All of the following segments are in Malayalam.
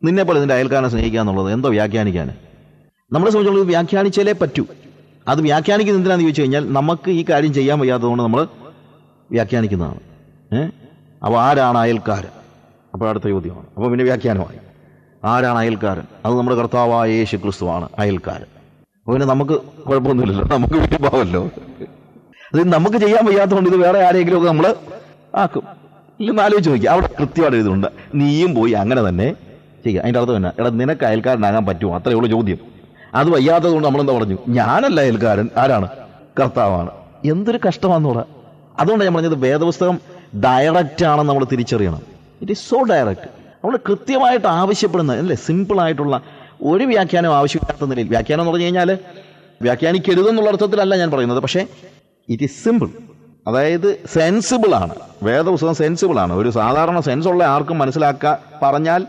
നിന്നെപ്പോലെ നിന്റെ അയൽക്കാരനെ സ്നേഹിക്കുക എന്നുള്ളത് എന്തോ വ്യാഖ്യാനിക്കാൻ. നമ്മളെ സംബന്ധിച്ചുള്ളത് വ്യാഖ്യാനിച്ചാലേ പറ്റൂ. അത് വ്യാഖ്യാനിക്കുന്ന എന്തിനാണെന്ന് ചോദിച്ചു കഴിഞ്ഞാൽ നമുക്ക് ഈ കാര്യം ചെയ്യാൻ വയ്യാത്തതുകൊണ്ട് നമ്മൾ വ്യാഖ്യാനിക്കുന്നതാണ്. അപ്പോൾ ആരാണ് അയൽക്കാരൻ? അപ്പോൾ അടുത്ത ചോദ്യമാണ്. അപ്പോൾ പിന്നെ വ്യാഖ്യാനമായി ആരാണ് അയൽക്കാരൻ? അത് നമ്മുടെ കർത്താവായ യേശു ക്രിസ്തുവാണ് അയൽക്കാരൻ. അപ്പോൾ പിന്നെ നമുക്ക് കുഴപ്പമൊന്നുമില്ലല്ലോ, നമുക്ക് വീട്ടിൽ അത് നമുക്ക് ചെയ്യാൻ വയ്യാത്തതുകൊണ്ട് ഇത് വേറെ ആരെങ്കിലും ഒക്കെ നമ്മൾ ആക്കും. ഇല്ലെന്ന് ആലോചിച്ച് നോക്കി, അവിടെ കൃത്യമായിട്ട് എഴുതുന്നുണ്ട് നീയും പോയി അങ്ങനെ തന്നെ ചെയ്യുക. അതിൻ്റെ അർത്ഥം തന്നെ എടാ നിനക്ക് അയൽക്കാരനാകാൻ പറ്റുമോ? അത്രയേ ഉള്ളൂ ചോദ്യം. അത് വയ്യാത്തത് കൊണ്ട് നമ്മളെന്താ പറഞ്ഞു? ഞാനല്ല അയൽക്കാരൻ, ആരാണ്? കർത്താവാണ്. എന്തൊരു കഷ്ടമാണെന്നൂടെ. അതുകൊണ്ട് ഞാൻ പറഞ്ഞത് വേദപുസ്തകം ഡയറക്റ്റ് ആണെന്ന് നമ്മൾ തിരിച്ചറിയണം. It is so direct. നമ്മൾ കൃത്യമായിട്ട് ആവശ്യപ്പെടുന്ന അല്ലേ, സിമ്പിളായിട്ടുള്ള ഒരു വ്യാഖ്യാനം ആവശ്യമില്ലാത്ത നിലയിൽ. വ്യാഖ്യാനം എന്ന് പറഞ്ഞു കഴിഞ്ഞാൽ വ്യാഖ്യാനിക്കരുതെന്നുള്ള അർത്ഥത്തിലല്ല ഞാൻ പറയുന്നത്, പക്ഷേ ഇറ്റ് ഈസ് സിമ്പിൾ, അതായത് സെൻസിബിളാണ്. വേദപുസ്തകം സെൻസിബിളാണ്. ഒരു സാധാരണ സെൻസുള്ള ആർക്കും പറഞ്ഞാൽ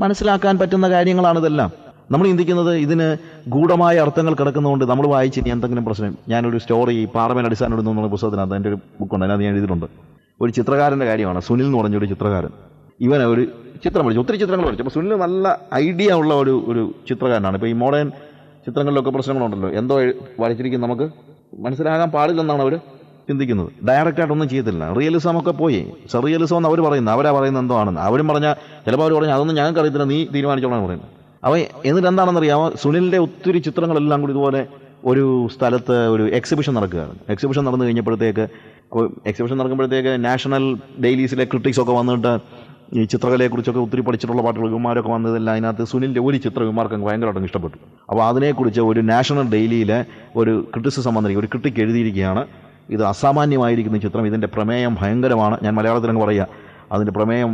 മനസ്സിലാക്കാൻ പറ്റുന്ന കാര്യങ്ങളാണ് ഇതെല്ലാം. നമ്മൾ ചിന്തിക്കുന്നത് ഇതിന് ഗൂഢമായ അർത്ഥങ്ങൾ കിടക്കുന്നതുകൊണ്ട് നമ്മൾ വായിച്ച് ഇനി എന്തെങ്കിലും പ്രശ്നം. ഞാനൊരു സ്റ്റോറി പാറമേൽ അടിസ്ഥാനം ഇടുന്നു എന്നുള്ള പുസ്തകത്തിനകത്ത് എൻ്റെ ഒരു ബുക്കുണ്ട്, അതിനകത്ത് ഞാൻ എഴുതിയിട്ടുണ്ട്. ഒരു ചിത്രകാരൻ്റെ കാര്യമാണ്. സുനിൽ എന്ന് പറഞ്ഞൊരു ചിത്രകാരൻ. ഇവൻ ഒരു ചിത്രം വരച്ചു, ഒത്തിരി ചിത്രങ്ങൾ വരച്ചു. അപ്പോൾ സുനിൽ നല്ല ഐഡിയ ഉള്ള ഒരു ചിത്രകാരനാണ്. ഇപ്പോൾ ഈ മോഡേൺ ചിത്രങ്ങളിലൊക്കെ പ്രശ്നങ്ങളുണ്ടല്ലോ, എന്തോ വരച്ചിരിക്കും നമുക്ക് മനസ്സിലാകാൻ പാടില്ലെന്നാണ് അവർ ചിന്തിക്കുന്നത്. ഡയറക്റ്റായിട്ടൊന്നും ചെയ്യത്തില്ല. റിയലിസം ഒക്കെ പോയി. സെറിയലിസം എന്ന് അവർ പറയുന്നത്, അവരാ പറയുന്നത് എന്തോ ആണെന്ന്. അവരും പറഞ്ഞാൽ ചിലപ്പോൾ അവർ പറഞ്ഞാൽ അതൊന്നും ഞങ്ങൾക്ക് അറിയത്തില്ല, നീ തീരുമാനിച്ചോളാൻ പറയുന്നത്. അവൻ എന്നിട്ട് എന്താണെന്നറിയാമോ, സുനിലിൻ്റെ ഒത്തിരി ചിത്രങ്ങളെല്ലാം കൂടി ഇതുപോലെ ഒരു സ്ഥലത്ത് ഒരു എക്സിബിഷൻ നടക്കുകയാണ്. എക്സിബിഷൻ നടന്നു കഴിഞ്ഞപ്പോഴത്തേക്ക് നാഷണൽ ഡെയിലീസിലെ ക്രിട്ടിക്സൊക്കെ വന്നിട്ട് ഈ ചിത്രകലയെക്കുറിച്ചൊക്കെ ഒത്തിരി പഠിച്ചിട്ടുള്ള പാട്ടുകൾ ഇവന്മാരൊക്കെ വന്നതെല്ലാം അതിനകത്ത് സുനിലിൻ്റെ ഒരു ചിത്രം ഇവന്മാർക്ക് ഭയങ്കരമായിട്ടും ഇഷ്ടപ്പെട്ടു. അപ്പോൾ അതിനെക്കുറിച്ച് ഒരു നാഷണൽ ഡെയിലിയിലെ ഒരു ക്രിറ്റിസിസം വന്നിരിക്കും, ഒരു ക്രിട്ടിക് എഴുതിയിരിക്കുകയാണ്. ഇത് അസാമാന്യമായിരിക്കുന്ന ചിത്രം, ഇതിൻ്റെ പ്രമേയം ഭയങ്കരമാണ്. ഞാൻ മലയാളത്തിലങ്ങ് പറയുക, അതിൻ്റെ പ്രമേയം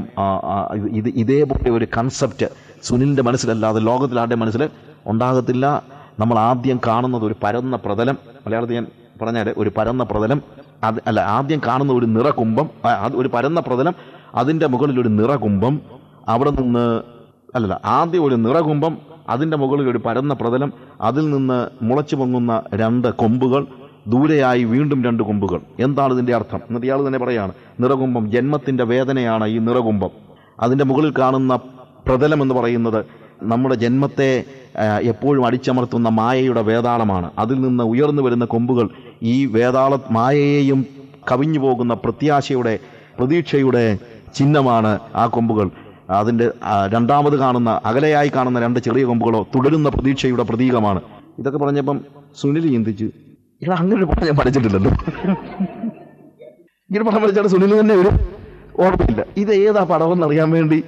ഇതേപോലെ ഒരു കൺസെപ്റ്റ് സുനിലിൻ്റെ മനസ്സിലല്ലാതെ ലോകത്തിലാരുടെ മനസ്സിൽ ഉണ്ടാകത്തില്ല. നമ്മൾ ആദ്യം കാണുന്നത് ഒരു പരന്ന പ്രതലം, മലയാളത്തിൽ ഞാൻ പറഞ്ഞാൽ ഒരു പരന്ന പ്രതലം, ആദ്യം കാണുന്ന ഒരു നിറകുംഭം, ഒരു പരന്ന പ്രതലം, അതിൻ്റെ മുകളിൽ ഒരു നിറകുംഭം, അവിടെ നിന്ന് ആദ്യം ഒരു നിറകുംഭം, അതിൻ്റെ മുകളിൽ ഒരു പരന്ന പ്രതലം, അതിൽ നിന്ന് മുളച്ചു പൊങ്ങുന്ന 2 കൊമ്പുകൾ, ദൂരെയായി വീണ്ടും 2 കൊമ്പുകൾ. എന്താണ് ഇതിൻ്റെ അർത്ഥം? എന്നിട്ട് ഇയാൾ തന്നെ പറയാണ്, നിറകുംഭം ജന്മത്തിൻ്റെ വേദനയാണ് ഈ നിറകുംഭം. അതിൻ്റെ മുകളിൽ കാണുന്ന പ്രതലം എന്ന് പറയുന്നത് നമ്മുടെ ജന്മത്തെ എപ്പോഴും അടിച്ചമർത്തുന്ന മായയുടെ വേതാളമാണ്. അതിൽ നിന്ന് ഉയർന്നു വരുന്ന കൊമ്പുകൾ ഈ മായയെയും കവിഞ്ഞു പോകുന്ന പ്രതീക്ഷയുടെ ചിഹ്നമാണ് ആ കൊമ്പുകൾ. അതിൻ്റെ രണ്ടാമത് കാണുന്ന അകലെയായി കാണുന്ന 2 ചെറിയ കൊമ്പുകളോ തുടരുന്ന പ്രതീക്ഷയുടെ പ്രതീകമാണ്. ഇതൊക്കെ പറഞ്ഞപ്പം സുനിൽ ചിന്തിച്ചു, ഇവിടെ അങ്ങനെ ഒരു പടം ഞാൻ പഠിച്ചിട്ടില്ലല്ലോ. ഇങ്ങനെ പടം പഠിച്ചാൽ സുനിൽ തന്നെ ഒരു ഓർമ്മയില്ല. ഇത് ഏതാ പടമെന്ന് അറിയാൻ വേണ്ടി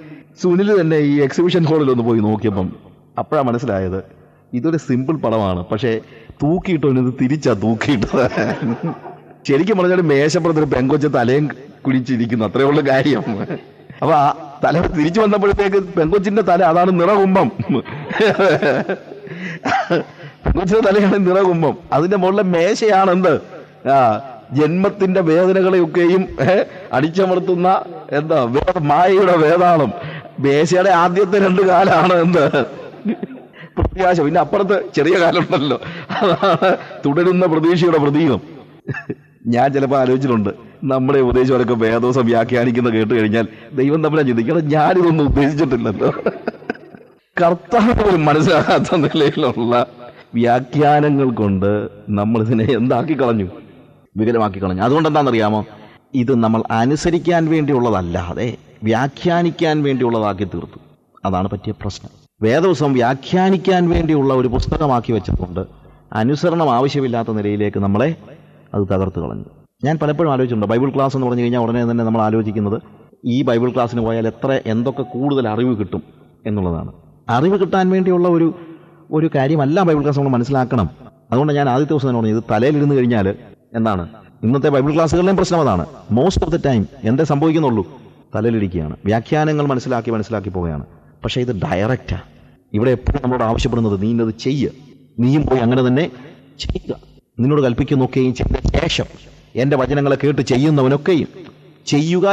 സുനിൽ തന്നെ ഈ എക്സിബിഷൻ ഹാളിലൊന്ന് പോയി നോക്കിയപ്പം അപ്പോഴാണ് മനസ്സിലായത് ഇതൊരു സിമ്പിൾ പടമാണ്, പക്ഷേ തൂക്കിയിട്ടത് തിരിച്ചാ തൂക്കിയിട്ടത്. ശരിക്കും പറഞ്ഞാൽ മേശപ്പുറത്തൊരു പെങ്കൊച്ച തലയും കുടിച്ചിരിക്കുന്നു, അത്രയുള്ള കാര്യം. അപ്പൊ ആ തല തിരിച്ചു വന്നപ്പോഴത്തേക്ക് പെങ്കൊച്ചിന്റെ തല അതാണ് നിറകുംഭം. പെങ്കൊച്ചിന്റെ തലയാണ് നിറകുംഭം. അതിന്റെ മുകളിലെ മേശയാണെന്ത്? ജന്മത്തിന്റെ വേദനകളെയൊക്കെയും അടിച്ചമർത്തുന്ന മായയുടെ വേതാളം. മേശയുടെ ആദ്യത്തെ 2 കാലാണ് എന്ത്? പ്രത്യാശ. പിന്നെ അപ്പുറത്ത് ചെറിയ കാലുണ്ടല്ലോ, അതാണ് തുടരുന്ന പ്രതീക്ഷയുടെ പ്രതീകം. ഞാൻ ചിലപ്പോൾ ആലോചിച്ചിട്ടുണ്ട്, നമ്മുടെ ഉപദേശിച്ചവരൊക്കെ വേദോസം വ്യാഖ്യാനിക്കുന്ന കേട്ട് കഴിഞ്ഞാൽ ദൈവം തമ്മിലാ ചിന്തിക്കണം, ഞാനിതൊന്നും ഉദ്ദേശിച്ചിട്ടില്ലല്ലോ. കർത്താവ് പോലും മനസ്സിലാകാത്ത നിലയിലുള്ള വ്യാഖ്യാനങ്ങൾ കൊണ്ട് നമ്മൾ ഇതിനെ എന്താക്കി കളഞ്ഞു? വികലമാക്കി കളഞ്ഞു. അതുകൊണ്ട് എന്താണെന്നറിയാമോ, ഇത് നമ്മൾ അനുസരിക്കാൻ വേണ്ടിയുള്ളതല്ലാതെ വ്യാഖ്യാനിക്കാൻ വേണ്ടിയുള്ളതാക്കി തീർത്തു. അതാണ് പറ്റിയ പ്രശ്നം. വേദപുസ്തകം വ്യാഖ്യാനിക്കാൻ വേണ്ടിയുള്ള ഒരു പുസ്തകമാക്കി വെച്ചതുകൊണ്ട് അനുസരണം ആവശ്യമില്ലാത്ത നിലയിലേക്ക് നമ്മളെ അത് തകർത്ത് കളഞ്ഞു. ഞാൻ പലപ്പോഴും ആലോചിച്ചിട്ടുണ്ട്, ബൈബിൾ ക്ലാസ് എന്ന് പറഞ്ഞു കഴിഞ്ഞാൽ ഉടനെ തന്നെ നമ്മൾ ആലോചിക്കുന്നത് ഈ ബൈബിൾ ക്ലാസ്സിന് പോയാൽ എന്തൊക്കെ കൂടുതൽ അറിവ് കിട്ടും എന്നുള്ളതാണ്. അറിവ് കിട്ടാൻ വേണ്ടിയുള്ള ഒരു കാര്യമല്ല ബൈബിൾ ക്ലാസ് നമ്മൾ മനസ്സിലാക്കണം. അതുകൊണ്ട് ഞാൻ ആദ്യത്തെ ദിവസം തന്നെ പറഞ്ഞു, ഇത് തലയിലിരുന്ന് കഴിഞ്ഞാൽ എന്താണ് ഇന്നത്തെ ബൈബിൾ ക്ലാസ്സുകളിലെയും പ്രശ്നം അതാണ്. മോസ്റ്റ് ഓഫ് ദ ടൈം എന്തേ സംഭവിക്കുന്നുള്ളൂ? തലയിലിരിക്കുകയാണ്, വ്യാഖ്യാനങ്ങൾ മനസ്സിലാക്കി പോവുകയാണ്. പക്ഷേ ഇത് ഡയറക്റ്റാണ്. ഇവിടെ എപ്പോഴും നമ്മളോട് ആവശ്യപ്പെടുന്നത് നീ ഇന്നത് ചെയ്യുക, നീയും പോയി അങ്ങനെ തന്നെ ചെയ്യുക, നിന്നോട് കൽപ്പിക്കുന്നൊക്കെയും ചെയ്ത ശേഷം എൻ്റെ വചനങ്ങളെ കേട്ട് ചെയ്യുന്നവനൊക്കെയും ചെയ്യുക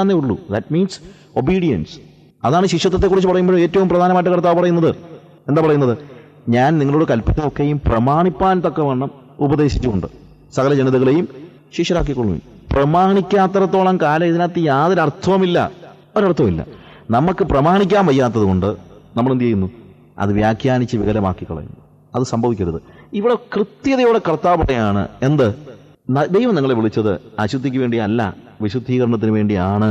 എന്നേ ഉള്ളൂ. That means obedience. അതാണ് ശിഷ്യത്വത്തെക്കുറിച്ച് പറയുമ്പോൾ ഏറ്റവും പ്രധാനമായിട്ട് കർത്താവ് പറയുന്നത്. എന്താ പറയുന്നത്? ഞാൻ നിങ്ങളോട് കൽപ്പിക്കുന്നതൊക്കെയും പ്രമാണിപ്പാൻ തക്കവണ്ണം ഉപദേശിച്ചുകൊണ്ട് സകല ജനതകളെയും ശിഷ്യരാക്കിക്കൊള്ളുവിൻ. പ്രമാണിക്കാത്തടത്തോളം കാലം ഇതിനകത്ത് യാതൊരു അർത്ഥവുമില്ല, ഒരർത്ഥവുമില്ല. നമുക്ക് പ്രമാണിക്കാൻ വയ്യാത്തത് കൊണ്ട് നമ്മൾ എന്ത് ചെയ്യുന്നു? അത് വ്യാഖ്യാനിച്ച് വികലമാക്കി കളയുന്നു. അത് സംഭവിക്കരുത്. ഇവിടെ കൃത്യതയോടെ കർത്താവ് പറയാണ്, എന്ത്? ദൈവം നിങ്ങളെ വിളിച്ചത് അശുദ്ധിക്ക് വേണ്ടിയല്ല, വിശുദ്ധീകരണത്തിന് വേണ്ടിയാണ്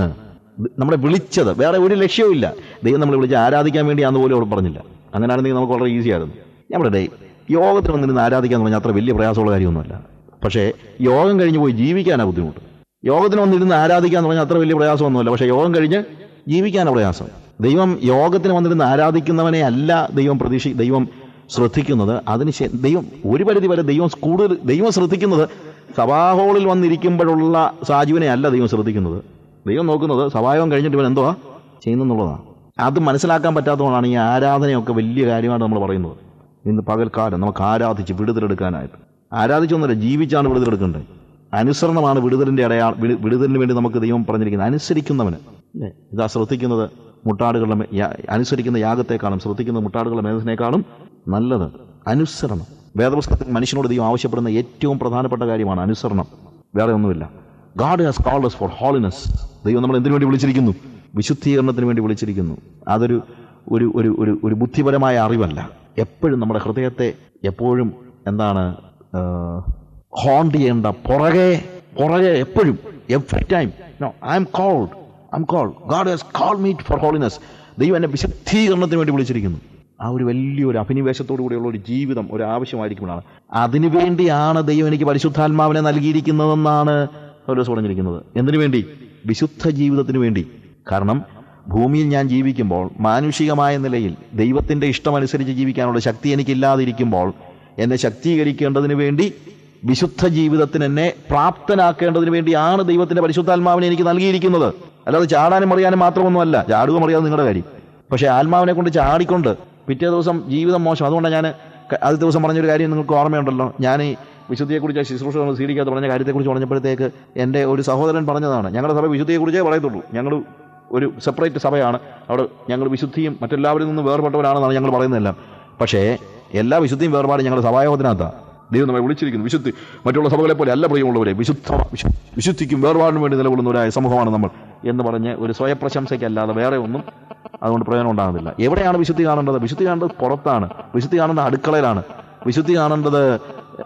നമ്മളെ വിളിച്ചത്. വേറെ ഒരു ലക്ഷ്യവും ഇല്ല. ദൈവം നമ്മളെ വിളിച്ച് ആരാധിക്കാൻ വേണ്ടിയാണെന്ന് പോലും അവിടെ പറഞ്ഞില്ല. അങ്ങനെയാണെങ്കിൽ നമുക്ക് വളരെ ഈസി ആയിരുന്നു. ഞാൻ പറയട്ടെ, യോഗത്തിൽ വന്നിരുന്ന് ആരാധിക്കാന്ന് പറഞ്ഞാൽ അത്ര വലിയ പ്രയാസമുള്ള കാര്യമൊന്നുമല്ല. പക്ഷേ യോഗം കഴിഞ്ഞ് പോയി ജീവിക്കാനാണ് ബുദ്ധിമുട്ട്. യോഗത്തിന് വന്നിരുന്ന് ആരാധിക്കാന്ന് പറഞ്ഞാൽ അത്ര വലിയ പ്രയാസമൊന്നുമല്ല. പക്ഷേ യോഗം കഴിഞ്ഞ് ജീവിക്കാനാണ് പ്രയാസം. ദൈവം യോഗത്തിന് വന്നിരുന്ന് ആരാധിക്കുന്നവനെ അല്ല ദൈവം ശ്രദ്ധിക്കുന്നത്. ദൈവം ഒരു പരിധി വരെ ദൈവം ശ്രദ്ധിക്കുന്നത് സഭാഹോളിൽ വന്നിരിക്കുമ്പോഴുള്ള സാജുവിനെ അല്ല ദൈവം ശ്രദ്ധിക്കുന്നത്. ദൈവം നോക്കുന്നത് സഭായോഗം കഴിഞ്ഞിട്ട് ഇവൻ എന്തുവാ ചെയ്യുന്നെന്നുള്ളതാണ്. അത് മനസ്സിലാക്കാൻ പറ്റാത്തതുകൊണ്ടാണ് ഈ ആരാധനയൊക്കെ വലിയ കാര്യമായിട്ട് നമ്മൾ പറയുന്നത്. ഇന്ന് പകൽക്കാലം നമുക്ക് ആരാധിച്ച് വിടുതലെടുക്കാനായിട്ട്, ആരാധിച്ചൊന്നുമില്ല, ജീവിച്ചാണ് വിടുതലെടുക്കേണ്ടത്. അനുസരണമാണ് വിടുതലിന് വേണ്ടി നമുക്ക് ദൈവം പറഞ്ഞിരിക്കുന്നത്. അനുസരിക്കുന്നവന് അല്ലേ? ഇതാ ശ്രദ്ധിക്കുന്നത് മുട്ടാടുകളുടെ അനുസരിക്കുന്ന യാഗത്തെക്കാളും ശ്രദ്ധിക്കുന്ന മുട്ടാടുകളുടെ മേധസ്സിനേക്കാളും നല്ലത് അനുസരണം. വേദപുസ്തകത്തിൽ മനുഷ്യനോട് ദൈവം ആവശ്യപ്പെടുന്ന ഏറ്റവും പ്രധാനപ്പെട്ട കാര്യമാണ് അനുസരണം. വേറെ ഒന്നുമില്ല. God has called us for holiness. ദൈവം നമ്മൾ എന്തിനു വേണ്ടി വിളിച്ചിരിക്കുന്നു? വിശുദ്ധീകരണത്തിന് വേണ്ടി വിളിച്ചിരിക്കുന്നു. അതൊരു ഒരു ഒരു ഒരു ഒരു ബുദ്ധിപരമായ അറിവല്ല. എപ്പോഴും നമ്മുടെ ഹൃദയത്തെ എപ്പോഴും എന്താണ് ഹോണ്ട് ചെയ്യേണ്ട, പുറകെ എപ്പോഴും every time I am called. God has called me for holiness. ദൈവം എന്നെ വിശുദ്ധീകരണത്തിന് വേണ്ടി വിളിച്ചിരിക്കുന്നു. ആ ഒരു വലിയൊരു അഭിനിവേശത്തോടു കൂടിയുള്ള ഒരു ജീവിതം ഒരു ആവശ്യമായിരിക്കുമ്പോഴാണ്. അതിനുവേണ്ടിയാണ് ദൈവം എനിക്ക് പരിശുദ്ധാത്മാവിനെ നൽകിയിരിക്കുന്നതെന്നാണ് പൗലോസ് പറഞ്ഞിരിക്കുന്നത്. എന്തിനു വേണ്ടി? വിശുദ്ധ ജീവിതത്തിന് വേണ്ടി. കാരണം ഭൂമിയിൽ ഞാൻ ജീവിക്കുമ്പോൾ മാനുഷികമായ നിലയിൽ ദൈവത്തിൻ്റെ ഇഷ്ടമനുസരിച്ച് ജീവിക്കാനുള്ള ശക്തി എനിക്കില്ലാതിരിക്കുമ്പോൾ എന്നെ ശക്തീകരിക്കേണ്ടതിന് വേണ്ടി, വിശുദ്ധ ജീവിതത്തിന് എന്നെ പ്രാപ്തനാക്കേണ്ടതിന് വേണ്ടിയാണ് ദൈവത്തിൻ്റെ പരിശുദ്ധാത്മാവിനെ എനിക്ക് നൽകിയിരിക്കുന്നത്. അല്ലാതെ ചാടാനും അറിയാനും മാത്രമൊന്നുമല്ല. ചാടുക അറിയാതെ നിങ്ങളുടെ കാര്യം. പക്ഷേ ആത്മാവിനെ കൊണ്ട് ചാടിക്കൊണ്ട് പിറ്റേ ദിവസം ജീവിതം മോശം. അതുകൊണ്ടാണ് ഞാൻ ആദ്യ ദിവസം പറഞ്ഞൊരു കാര്യം നിങ്ങൾക്ക് ഓർമ്മയുണ്ടല്ലോ. ഞാൻ ഈ വിശുദ്ധിയെക്കുറിച്ച് ശുശ്രൂഷ സ്വീകരിക്കാതെ പറഞ്ഞ കാര്യത്തെക്കുറിച്ച് പറഞ്ഞപ്പോഴത്തേക്ക് എൻ്റെ ഒരു സഹോദരൻ പറഞ്ഞതാണ്, ഞങ്ങളുടെ സഭ വിശുദ്ധിയെക്കുറിച്ചേ പറയത്തുള്ളൂ, ഞങ്ങൾ ഒരു സെപ്പറേറ്റ് സഭയാണ്, അവിടെ ഞങ്ങൾ വിശുദ്ധിയും മറ്റെല്ലാവരിൽ നിന്നും വേർപെട്ടവരാണെന്നാണ് ഞങ്ങൾ പറയുന്നതെല്ലാം. പക്ഷേ എല്ലാ വിശുദ്ധിയും വേർപാട് ഞങ്ങളുടെ സഭായോഗത്തിനകത്താണ്. ദൈവം നമ്മളെ വിളിച്ചിരിക്കുന്നു. വിശുദ്ധി മറ്റുള്ള സഭകളെ പോലെ അല്ല പ്രിയമുള്ളവരെ, വിശുദ്ധിക്കും വേർപാടിനും വേണ്ടി നിലകൊള്ളുന്നവരായ സമൂഹമാണ് നമ്മൾ എന്ന് പറഞ്ഞ് ഒരു സ്വയപ്രശംസയ്ക്കല്ലാതെ വേറെ ഒന്നും അതുകൊണ്ട് പ്രയോജനം ഉണ്ടാകുന്നില്ല. എവിടെയാണ് വിശുദ്ധി കാണേണ്ടത്? വിശുദ്ധി കാണേണ്ടത് പുറത്താണ്. വിശുദ്ധി കാണേണ്ടത് അടുക്കളയിലാണ്. വിശുദ്ധി കാണേണ്ടത്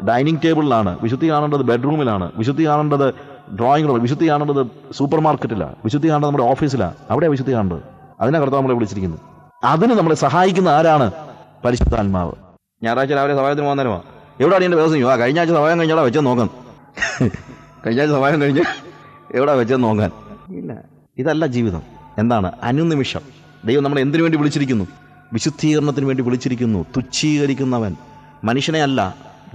ഡൈനിങ് ടേബിളിലാണ്. വിശുദ്ധി കാണേണ്ടത് ബെഡ്റൂമിലാണ്. വിശുദ്ധി കാണേണ്ടത് ഡ്രോയിങ് റൂമിൽ. വിശുദ്ധി കാണേണ്ടത് സൂപ്പർ മാർക്കറ്റിലാണ്. വിശുദ്ധി കാണേണ്ടത് നമ്മുടെ ഓഫീസിലാണ്. അവിടെയാണ് വിശുദ്ധി കാണേണ്ടത്. അതിനെ കർത്താവ് നമ്മളെ വിളിച്ചിരിക്കുന്നത്. അതിന് നമ്മളെ സഹായിക്കുന്ന ആരാണ്? പരിശുദ്ധാത്മാവ്. ഞായറാഴ്ച രാവിലെ സഭായത്തിന് പോകുന്നേരമാണ്. എവിടെയാണ് എൻ്റെ ദിവസം? കഴിഞ്ഞ ആഴ്ച സഭായം കഴിഞ്ഞാൽ വെച്ചത് നോക്കാൻ. കഴിഞ്ഞ ആഴ്ച സഭായം കഴിഞ്ഞ് എവിടെ വെച്ചത് നോക്കാൻ ഇല്ല. ഇതല്ല ജീവിതം. എന്താണ്? അനുനിമിഷം ദൈവം നമ്മളെ എന്തിനു വേണ്ടി വിളിച്ചിരിക്കുന്നു? വിശുദ്ധീകരണത്തിന് വേണ്ടി വിളിച്ചിരിക്കുന്നു. തുച്ഛീകരിക്കുന്നവൻ മനുഷ്യനെ അല്ല,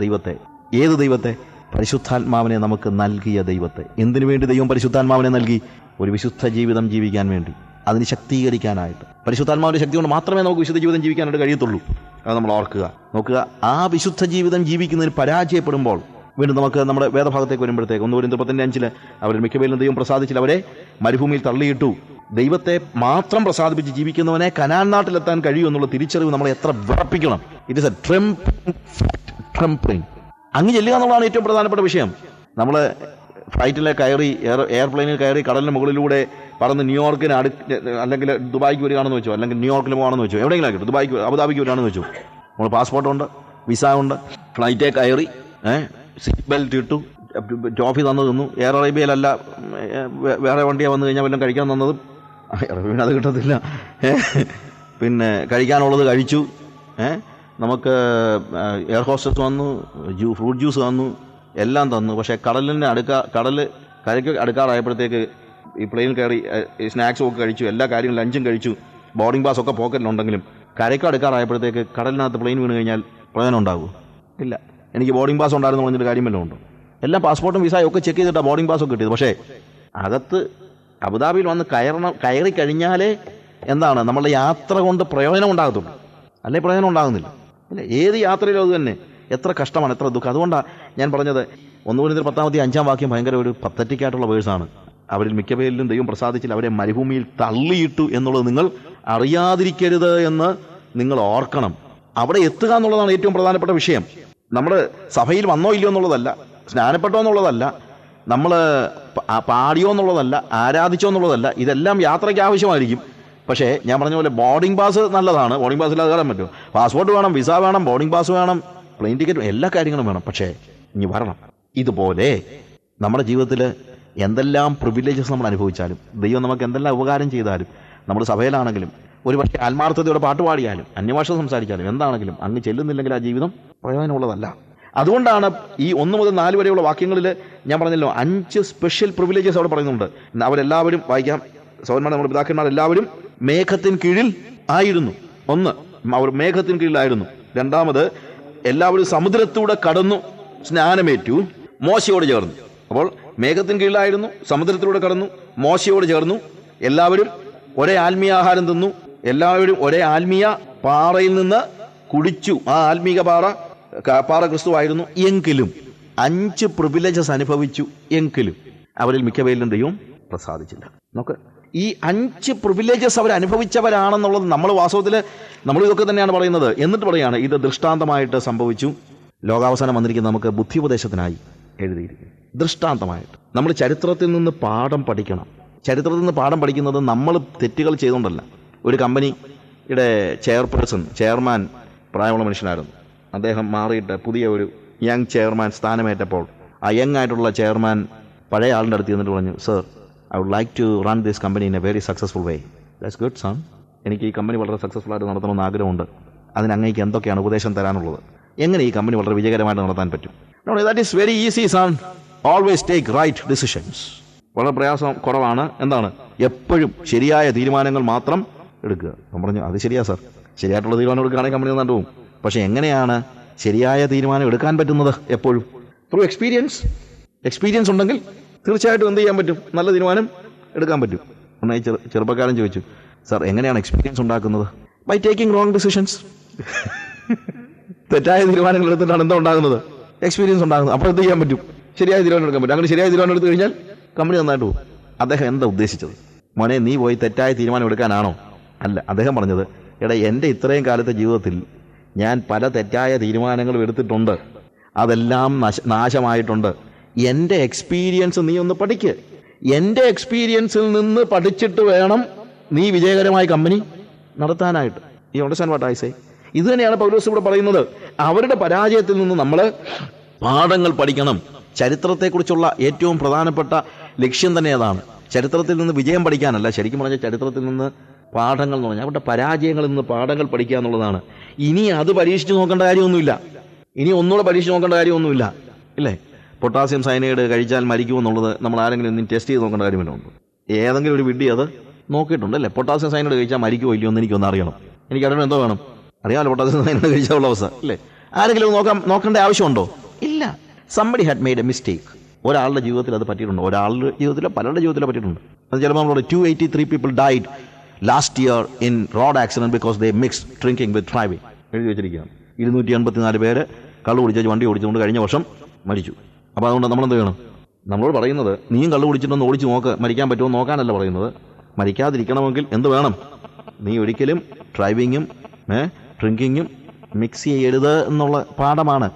ദൈവത്തെ. ഏത് ദൈവത്തെ? പരിശുദ്ധാത്മാവിനെ നമുക്ക് നൽകിയ ദൈവത്തെ. എന്തിനു വേണ്ടി ദൈവം പരിശുദ്ധാത്മാവിനെ നൽകി? ഒരു വിശുദ്ധ ജീവിതം ജീവിക്കാൻ വേണ്ടി, അതിന് ശക്തീകരിക്കാനായിട്ട്. പരിശുദ്ധാത്മാവിൻ്റെ ശക്തി കൊണ്ട് മാത്രമേ നമുക്ക് വിശുദ്ധ ജീവിതം ജീവിക്കാനായിട്ട് കഴിയത്തുള്ളൂ. അത് നമ്മൾ നോക്കുക. ആ വിശുദ്ധ ജീവിതം ജീവിക്കുന്നതിന് പരാജയപ്പെടുമ്പോൾ വീണ്ടും നമുക്ക് നമ്മുടെ വേദഭാഗത്തേക്ക് വരുമ്പോഴത്തേക്ക് 1 കൊരിന്ത്യർ 10:5 അവരിൽ മിക്കവരിലും ദൈവം പ്രസാദിച്ചില്ല, അവരെ മരുഭൂമിയിൽ തള്ളിയിട്ടു. ദൈവത്തെ മാത്രം പ്രസാദിപ്പിച്ച് ജീവിക്കുന്നവനെ കനാൻ നാട്ടിലെത്താൻ കഴിയും എന്നുള്ള തിരിച്ചറിവ് നമ്മളെ എത്ര വിറപ്പിക്കണം. It is a trampling. അങ്ങ് ചെല്ലുക എന്നുള്ളതാണ് ഏറ്റവും പ്രധാനപ്പെട്ട വിഷയം. നമ്മൾ ഫ്ലൈറ്റിലെ കയറി എയർപ്ലെയിനിൽ കയറി കടലിന് മുകളിലൂടെ പറന്ന് ന്യൂയോർക്കിന് അല്ലെങ്കിൽ ദുബായിക്ക് വരികയാണെന്ന് വെച്ചോ, അല്ലെങ്കിൽ ന്യൂയോർക്കിൽ പോകണമെന്ന് വെച്ചോ, എവിടെയെങ്കിലും ആക്കിയിട്ട് അബുദാബിക്ക് വരികയാണെന്ന് വെച്ചോ, നമ്മൾ പാസ്പോർട്ടുണ്ട്, വിസ ഉണ്ട്, ഫ്ലൈറ്റേ കയറി സീറ്റ് ബെൽറ്റ് ഇട്ടു, ടോഫി തന്നു. എയർ അറേബ്യയിലല്ല, വേറെ വണ്ടിയാണ് വന്നു കഴിഞ്ഞാൽ വല്ലതും കഴിക്കാൻ തന്നതും അറേബ്യയിൽ അത് കിട്ടത്തില്ല. പിന്നെ കഴിക്കാനുള്ളത് കഴിച്ചു. നമുക്ക് എയർ ഹോസ്റ്റസ് വന്നു, ഫ്രൂട്ട് ജ്യൂസ് തന്നു, എല്ലാം തന്നു. പക്ഷേ കരയ്ക്ക് അടുക്കാറായപ്പോഴത്തേക്ക് ഈ പ്ലെയിനിൽ കയറി സ്നാക്സും ഒക്കെ കഴിച്ചു, എല്ലാ കാര്യങ്ങളും ലഞ്ചും കഴിച്ചു, ബോർഡിംഗ് പാസ് ഒക്കെ പോക്കറ്റിലുണ്ടെങ്കിലും കരയ്ക്ക് അടുക്കാറായപ്പോഴത്തേക്ക് കടലിനകത്ത് പ്ലെയിൻ വീണ് കഴിഞ്ഞാൽ പ്രയോജനം ഉണ്ടാകുമോ? ഇല്ല. എനിക്ക് ബോർഡിംഗ് പാസ് ഉണ്ടായിരുന്നു പറഞ്ഞിട്ട് കാര്യം വല്ലതും ഉണ്ടോ? എല്ലാം പാസ്പോർട്ടും വിസയും ഒക്കെ ചെക്ക് ചെയ്തിട്ടാണ് ബോർഡിംഗ് പാസ്സൊക്കെ കിട്ടിയത്. പക്ഷേ അകത്ത് അബുദാബിയിൽ വന്ന് കയറി കഴിഞ്ഞാലേ എന്താണ് നമ്മളുടെ യാത്ര കൊണ്ട് പ്രയോജനം ഉണ്ടാകത്തുള്ളൂ, അല്ലെ പ്രയോജനം ഉണ്ടാകുന്നില്ല. അല്ലേ? ഏത് യാത്രയിലും അത് തന്നെ. എത്ര കഷ്ടമാണ്, എത്ര ദുഃഖം. അതുകൊണ്ടാണ് ഞാൻ പറഞ്ഞത് 1 കൊരിന്ത്യർ 10:5 ഭയങ്കര ഒരു പത്തറ്റിക്കായിട്ടുള്ള വേഴ്സാണ്. അവരിൽ മിക്കവരിലും ദൈവം പ്രസാദിച്ചില്ല, അവരെ മരുഭൂമിയിൽ തള്ളിയിട്ടു എന്നുള്ളത് നിങ്ങൾ അറിയാതിരിക്കരുത് എന്ന് നിങ്ങൾ ഓർക്കണം. അവിടെ എത്തുക എന്നുള്ളതാണ് ഏറ്റവും പ്രധാനപ്പെട്ട വിഷയം. നമ്മൾ സഭയിൽ വന്നോ ഇല്ലയോ എന്നുള്ളതല്ല, സ്നാനപ്പെട്ടോ എന്നുള്ളതല്ല, നമ്മൾ പാടിയോ എന്നുള്ളതല്ല, ആരാധിച്ചോ എന്നുള്ളതല്ല. ഇതെല്ലാം യാത്രയ്ക്ക് ആവശ്യമായിരിക്കും. പക്ഷേ ഞാൻ പറഞ്ഞ പോലെ ബോർഡിംഗ് പാസ് നല്ലതാണ്, ബോർഡിംഗ് പാസ് ഇല്ലാതെ കയറാൻ പറ്റും. പാസ്പോർട്ട് വേണം, വിസ വേണം, ബോർഡിംഗ് പാസ് വേണം, പ്ലെയിൻ ടിക്കറ്റ്, എല്ലാ കാര്യങ്ങളും വേണം. പക്ഷേ ഇനി വരണം. ഇതുപോലെ നമ്മുടെ ജീവിതത്തിൽ എന്തെല്ലാം പ്രിവിലേജസ് നമ്മൾ അനുഭവിച്ചാലും, ദൈവം നമുക്ക് എന്തെല്ലാം ഉപകാരം ചെയ്താലും, നമ്മൾ സഭയിലാണെങ്കിലും ഒരു പക്ഷേ ആത്മാർത്ഥതയോടെ പാട്ട് പാടിയാലും അന്യഭാഷ സംസാരിച്ചാലും എന്താണെങ്കിലും അങ്ങ് ചെല്ലുന്നില്ലെങ്കിൽ ആ ജീവിതം പ്രയോജനമുള്ളതല്ല. അതുകൊണ്ടാണ് ഈ 1 മുതൽ 4 വരെയുള്ള വാക്യങ്ങളിൽ ഞാൻ പറഞ്ഞല്ലോ 5 സ്പെഷ്യൽ പ്രിവിലേജസ് അവിടെ പറയുന്നുണ്ട്. അവരെല്ലാവരും വായിക്കാം. സഹോദരന്മാർ, നമ്മുടെ പിതാക്കന്മാരെല്ലാവരും മേഘത്തിന് കീഴിൽ ആയിരുന്നു. ഒന്ന്, അവർ മേഘത്തിന് കീഴിലായിരുന്നു. രണ്ടാമത്, എല്ലാവരും സമുദ്രത്തൂടെ കടന്നു സ്നാനമേറ്റു മോശയോട് ചേർന്നു. അപ്പോൾ മേഘത്തിന് കീഴിലായിരുന്നു, സമുദ്രത്തിലൂടെ കടന്നു, മോശയോട് ചേർന്നു, എല്ലാവരും ഒരേ ആത്മീയ ആഹാരം തിന്നു, എല്ലാവരും ഒരേ ആത്മീയ പാറയിൽ നിന്ന് കുടിച്ചു. ആ ആത്മീക പാറ ക്രിസ്തുവായിരുന്നു. എങ്കിലും 5 പ്രിവിലേജസ് അനുഭവിച്ചു. എങ്കിലും അവരിൽ മിക്കവരിലും ദൈവം പ്രസാദിച്ചില്ല. നമുക്ക് ഈ 5 പ്രിവിലേജസ് അവർ അനുഭവിച്ചവരാണെന്നുള്ളത് നമ്മൾ വാസ്തവത്തിൽ നമ്മൾ ഇതൊക്കെ തന്നെയാണ് പറയുന്നത്. എന്നിട്ട് പറയാണ് ഇത് ദൃഷ്ടാന്തമായിട്ട് സംഭവിച്ചു, ലോകാവസാനം വന്നിരിക്കുന്ന നമുക്ക് ബുദ്ധിയുപദേശത്തിനായി എഴുതിയിരിക്കുന്നു. ദൃഷ്ടാന്തമായിട്ട് നമ്മൾ ചരിത്രത്തിൽ നിന്ന് പാഠം പഠിക്കണം. ചരിത്രത്തിൽ നിന്ന് പാഠം പഠിക്കുന്നത് നമ്മൾ തെറ്റുകൾ ചെയ്തുകൊണ്ടല്ല. ഒരു കമ്പനിയുടെ ചെയർമാൻ പ്രായമുള്ള മനുഷ്യനായിരുന്നു. അദ്ദേഹം മാറിയിട്ട് പുതിയ ഒരു യങ് ചെയർമാൻ സ്ഥാനമേറ്റപ്പോൾ ആ യങ് ആയിട്ടുള്ള ചെയർമാൻ പഴയ ആളിൻ്റെ അടുത്ത് ചെന്നിട്ട് പറഞ്ഞു, sir, I would like to run this company in a very successful way. That's good son. എനിക്ക് ഈ കമ്പനി വളരെ സക്സസ്ഫുൾ ആയിട്ട് നടത്തണമെന്ന് ആഗ്രഹമുണ്ട്. അതിന് അങ്ങേക്ക് എന്തൊക്കെയാണ് ഉപദേശം തരാനുള്ളത്? എങ്ങനെ ഈ കമ്പനി വളരെ വിജയകരമായിട്ട് നടത്താൻ പറ്റും? That is very easy son. Always take right decisions. വളരെ പ്രയാസം കുറവാണ്. എന്താണ്? എപ്പോഴും ശരിയായ തീരുമാനങ്ങൾ മാത്രം എടുക്കുക. ഞാൻ പറഞ്ഞു, അത് ശരിയാ സർ, ശരിയായിട്ടുള്ള തീരുമാനം എടുക്കുകയാണെങ്കിൽ കമ്പനി നന്നായിട്ട് പോകും. പക്ഷേ എങ്ങനെയാണ് ശരിയായ തീരുമാനം എടുക്കാൻ പറ്റുന്നത്? എപ്പോഴും ത്രൂ എക്സ്പീരിയൻസ് ഉണ്ടെങ്കിൽ തീർച്ചയായിട്ടും എന്ത് ചെയ്യാൻ പറ്റും? നല്ല തീരുമാനം എടുക്കാൻ പറ്റും. ഒന്നായി ചെറുപ്പക്കാരൻ ചോദിച്ചു, സർ, എങ്ങനെയാണ് എക്സ്പീരിയൻസ് ഉണ്ടാക്കുന്നത്? By taking wrong decisions. തെറ്റായ തീരുമാനങ്ങൾ എടുത്തിട്ടാണ് എന്താ ഉണ്ടാകുന്നത്? എക്സ്പീരിയൻസ് ഉണ്ടാകുന്നത്. അപ്പോൾ എന്ത് ചെയ്യാൻ പറ്റും? ശരിയായ തീരുമാനം എടുക്കാൻ പറ്റും. അങ്ങനെ ശരിയായ തീരുമാനം എടുത്തു കഴിഞ്ഞാൽ കമ്പനി നന്നായിട്ട് പോകും. അദ്ദേഹം എന്താ ഉദ്ദേശിച്ചത്? മോനെ, നീ പോയി തെറ്റായ തീരുമാനം എടുക്കാനാണോ? അല്ല. അദ്ദേഹം പറഞ്ഞത്, എടാ, എൻ്റെ ഇത്രയും കാലത്തെ ജീവിതത്തിൽ ഞാൻ പല തെറ്റായ തീരുമാനങ്ങളും എടുത്തിട്ടുണ്ട്, അതെല്ലാം നാശമായിട്ടുണ്ട്. എൻ്റെ എക്സ്പീരിയൻസ് നീ ഒന്ന് പഠിക്ക്. എൻ്റെ എക്സ്പീരിയൻസിൽ നിന്ന് പഠിച്ചിട്ട് വേണം നീ വിജയകരമായി കമ്പനി നടത്താനായിട്ട്. ഈ അണ്ടർസ്റ്റാൻഡ് വാട്ട് ഐ സേ? ഇത് തന്നെയാണ് പൗലോസ് ഇവിടെ പറയുന്നത്. അവരുടെ പരാജയത്തിൽ നിന്ന് നമ്മൾ പാഠങ്ങൾ പഠിക്കണം. ചരിത്രത്തെക്കുറിച്ചുള്ള ഏറ്റവും പ്രധാനപ്പെട്ട ലക്ഷ്യം തന്നെ അതാണ്. ചരിത്രത്തിൽ നിന്ന് വിജയം പഠിക്കാനല്ല, ശരിക്കും പറഞ്ഞാൽ ചരിത്രത്തിൽ നിന്ന് പാഠങ്ങൾ എന്ന് പറഞ്ഞാൽ അവരുടെ പരാജയങ്ങളിൽ നിന്ന് പാഠങ്ങൾ പഠിക്കുക എന്നുള്ളതാണ്. ഇനി അത് പരീക്ഷിച്ച് നോക്കേണ്ട കാര്യമൊന്നുമില്ല. ഇനി ഒന്നുകൂടെ പരീക്ഷിച്ച് നോക്കേണ്ട കാര്യമൊന്നുമില്ല, ഇല്ലേ? പൊട്ടാസ്യം സയനൈഡ് കഴിച്ചാൽ മരിക്കുമെന്നുള്ളത് നമ്മൾ ആരെങ്കിലും ഇനി ടെസ്റ്റ് ചെയ്ത് നോക്കേണ്ട കാര്യമില്ല. ഏതെങ്കിലും ഒരു വിഡ്ഢി അത് നോക്കിയിട്ടുണ്ട്, അല്ലേ? പൊട്ടാസ്യം സയനൈഡ് കഴിച്ചാൽ മരിക്കുമോ ഇല്ലയോ എന്ന് എനിക്കൊന്ന് അറിയണം. എനിക്കറിയണം. എന്തോ വേണം? അറിയാമല്ലോ പൊട്ടാസ്യം സയനൈഡ് കഴിച്ചാലുള്ള അവസ്ഥ, അല്ലേ? ആരെങ്കിലും നോക്കേണ്ട ആവശ്യമുണ്ടോ? ഇല്ല. Somebody had made A mistake. ഒരാളുടെ ജീവിതത്തിൽ അത് പറ്റിയിട്ടുണ്ട്. ഒരാളുടെ ജീവിതത്തിലോ പലരുടെ ജീവിതത്തിലോ പറ്റിയിട്ടുണ്ട്. അത് ചിലപ്പോൾ നമ്മളോട് 283 people died last year in road accident because they mixed drinking with driving. എഴുതി വെച്ചിരിക്കുകയാണ്. 284 പേര് കള്ളു കുടിച്ച് വണ്ടി ഓടിച്ചുകൊണ്ട് കഴിഞ്ഞ വർഷം മരിച്ചു. അപ്പോൾ അതുകൊണ്ട് നമ്മളെന്ത് ചെയ്യണം? നമ്മളോട് പറയുന്നത്, നീയും കള്ളു കുടിച്ചിട്ടൊന്ന് ഓടിച്ച് നോക്ക്, മരിക്കാൻ പറ്റുമോ നോക്കാനല്ല പറയുന്നത്. മരിക്കാതിരിക്കണമെങ്കിൽ എന്ത് വേണം? നീ ഒരിക്കലും ഡ്രൈവിങ്ങും ഡ്രിങ്കിങ്ങും മിക്സ് ചെയ്യരുത് എന്നുള്ള പാഠമാണ്